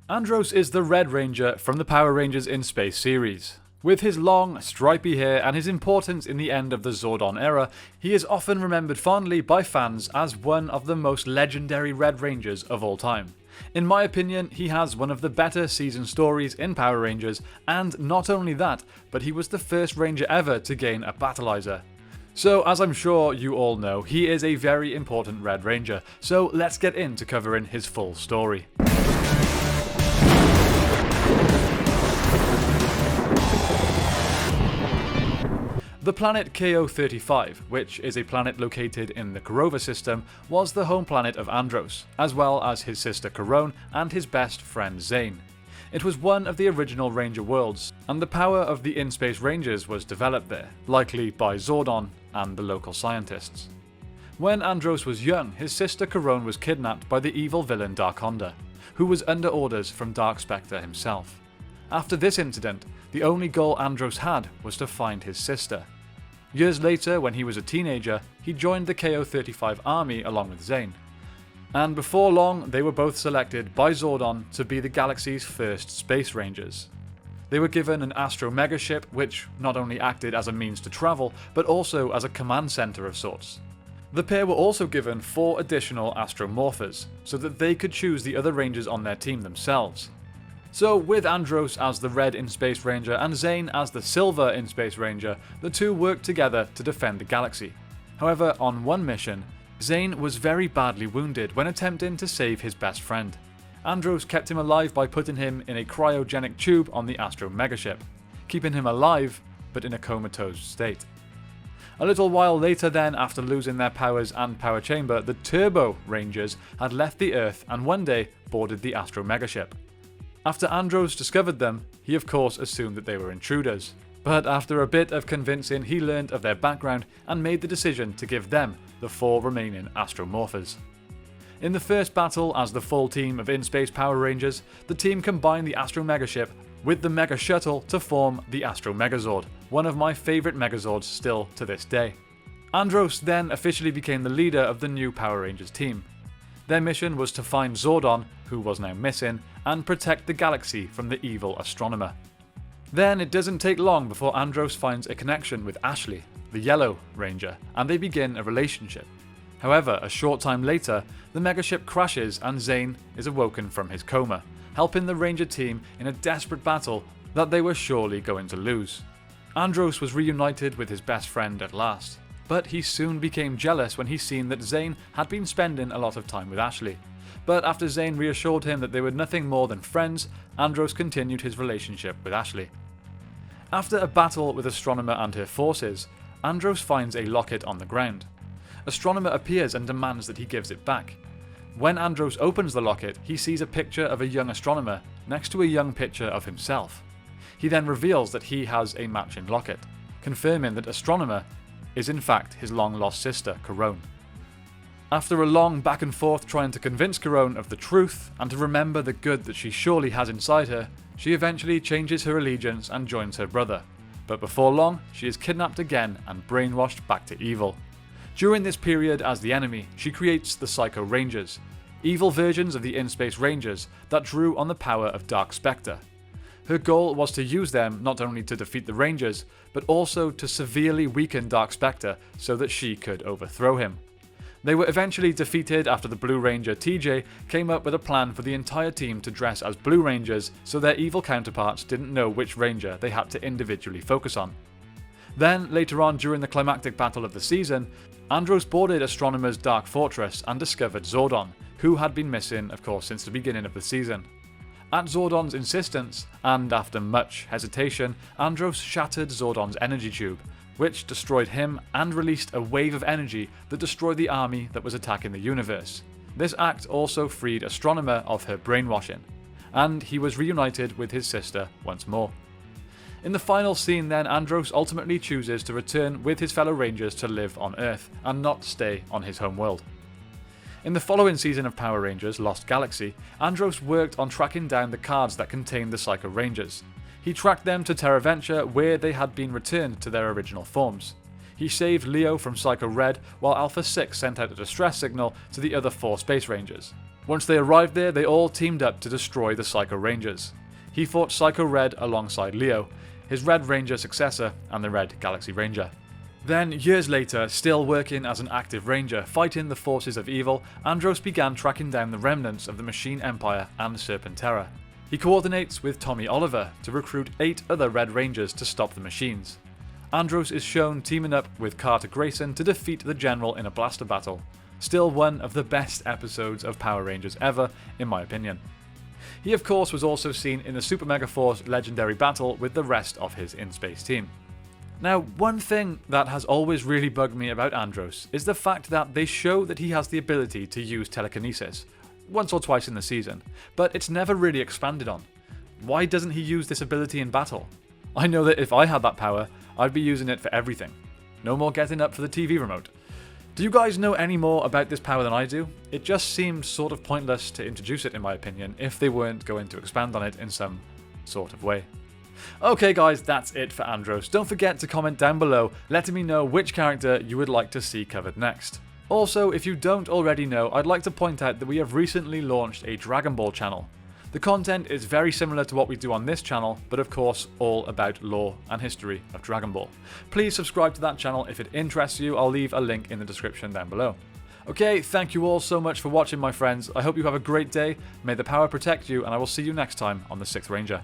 Andros is the Red Ranger from the Power Rangers in Space series. With his long, stripy hair and his importance in the end of the Zordon era, he is often remembered fondly by fans as one of the most legendary Red Rangers of all time. In my opinion, he has one of the better season stories in Power Rangers, and not only that, but he was the first Ranger ever to gain a Battleizer. So, as I'm sure you all know, he is a very important Red Ranger, so let's get into covering his full story. The planet KO-35, which is a planet located in the Corova system, was the home planet of Andros, as well as his sister Corone and his best friend Zane. It was one of the original Ranger worlds, and the power of the in-space Rangers was developed there, likely by Zordon and the local scientists. When Andros was young, his sister Corone was kidnapped by the evil villain Darkonda, who was under orders from Dark Spectre himself. After this incident, the only goal Andros had was to find his sister. Years later, when he was a teenager, he joined the KO-35 army along with Zane. And before long, they were both selected by Zordon to be the galaxy's first Space Rangers. They were given an Astro Megaship, which not only acted as a means to travel, but also as a command center of sorts. The pair were also given 4 additional Astromorphers, so that they could choose the other Rangers on their team themselves. So, with Andros as the Red In-Space Ranger and Zane as the Silver In-Space Ranger, the two worked together to defend the galaxy. However, on one mission, Zane was very badly wounded when attempting to save his best friend. Andros kept him alive by putting him in a cryogenic tube on the Astro Megaship, keeping him alive, but in a comatose state. A little while later then, after losing their powers and power chamber, the Turbo Rangers had left the Earth and one day boarded the Astro Megaship. After Andros discovered them, he of course assumed that they were intruders, but after a bit of convincing he learned of their background and made the decision to give them the 4 remaining Astromorphers. In the first battle as the full team of in-space Power Rangers, the team combined the Astro Megaship with the Mega Shuttle to form the Astro Megazord, one of my favourite Megazords still to this day. Andros then officially became the leader of the new Power Rangers team. Their mission was to find Zordon, who was now missing, and protect the galaxy from the evil astronomer. Then it doesn't take long before Andros finds a connection with Ashley, the Yellow Ranger, and they begin a relationship. However, a short time later, the megaship crashes and Zane is awoken from his coma, helping the Ranger team in a desperate battle that they were surely going to lose. Andros was reunited with his best friend at last, but he soon became jealous when he seen that Zane had been spending a lot of time with Ashley. But after Zane reassured him that they were nothing more than friends, Andros continued his relationship with Ashley. After a battle with Astronomer and her forces, Andros finds a locket on the ground. Astronomer appears and demands that he gives it back. When Andros opens the locket, he sees a picture of a young astronomer next to a young picture of himself. He then reveals that he has a matching locket, confirming that Astronomer is in fact his long-lost sister, Corone. After a long back and forth trying to convince Corone of the truth and to remember the good that she surely has inside her, she eventually changes her allegiance and joins her brother. But before long, she is kidnapped again and brainwashed back to evil. During this period as the enemy, she creates the Psycho Rangers, evil versions of the in-space Rangers that drew on the power of Dark Spectre. Her goal was to use them not only to defeat the Rangers, but also to severely weaken Dark Spectre so that she could overthrow him. They were eventually defeated after the Blue Ranger TJ came up with a plan for the entire team to dress as Blue Rangers so their evil counterparts didn't know which Ranger they had to individually focus on. Then, later on during the climactic battle of the season, Andros boarded Astronomer's Dark Fortress and discovered Zordon, who had been missing of course since the beginning of the season. At Zordon's insistence, and after much hesitation, Andros shattered Zordon's energy tube, which destroyed him and released a wave of energy that destroyed the army that was attacking the universe. This act also freed Astronomer of her brainwashing, and he was reunited with his sister once more. In the final scene then, Andros ultimately chooses to return with his fellow Rangers to live on Earth, and not stay on his home world. In the following season of Power Rangers Lost Galaxy, Andros worked on tracking down the cards that contained the Psycho Rangers. He tracked them to Terra Venture, where they had been returned to their original forms. He saved Leo from Psycho Red, while Alpha 6 sent out a distress signal to the other 4 Space Rangers. Once they arrived there, they all teamed up to destroy the Psycho Rangers. He fought Psycho Red alongside Leo, his Red Ranger successor, and the Red Galaxy Ranger. Then, years later, still working as an active ranger fighting the forces of evil, Andros began tracking down the remnants of the Machine Empire and Serpentera. He coordinates with Tommy Oliver to recruit 8 other Red Rangers to stop the machines. Andros is shown teaming up with Carter Grayson to defeat the General in a blaster battle. Still one of the best episodes of Power Rangers ever, in my opinion. He of course was also seen in the Super Mega Force legendary battle with the rest of his in-space team. Now, one thing that has always really bugged me about Andros is the fact that they show that he has the ability to use telekinesis, once or twice in the season, but it's never really expanded on. Why doesn't he use this ability in battle? I know that if I had that power, I'd be using it for everything. No more getting up for the TV remote. Do you guys know any more about this power than I do? It just seemed sort of pointless to introduce it in my opinion if they weren't going to expand on it in some sort of way. Okay guys, that's it for Andros. Don't forget to comment down below letting me know which character you would like to see covered next. Also, if you don't already know, I'd like to point out that we have recently launched a Dragon Ball channel. The content is very similar to what we do on this channel, but of course all about lore and history of Dragon Ball. Please subscribe to that channel if it interests you. I'll leave a link in the description down below. Okay, thank you all so much for watching my friends. I hope you have a great day, may the power protect you, and I will see you next time on the 6th Ranger.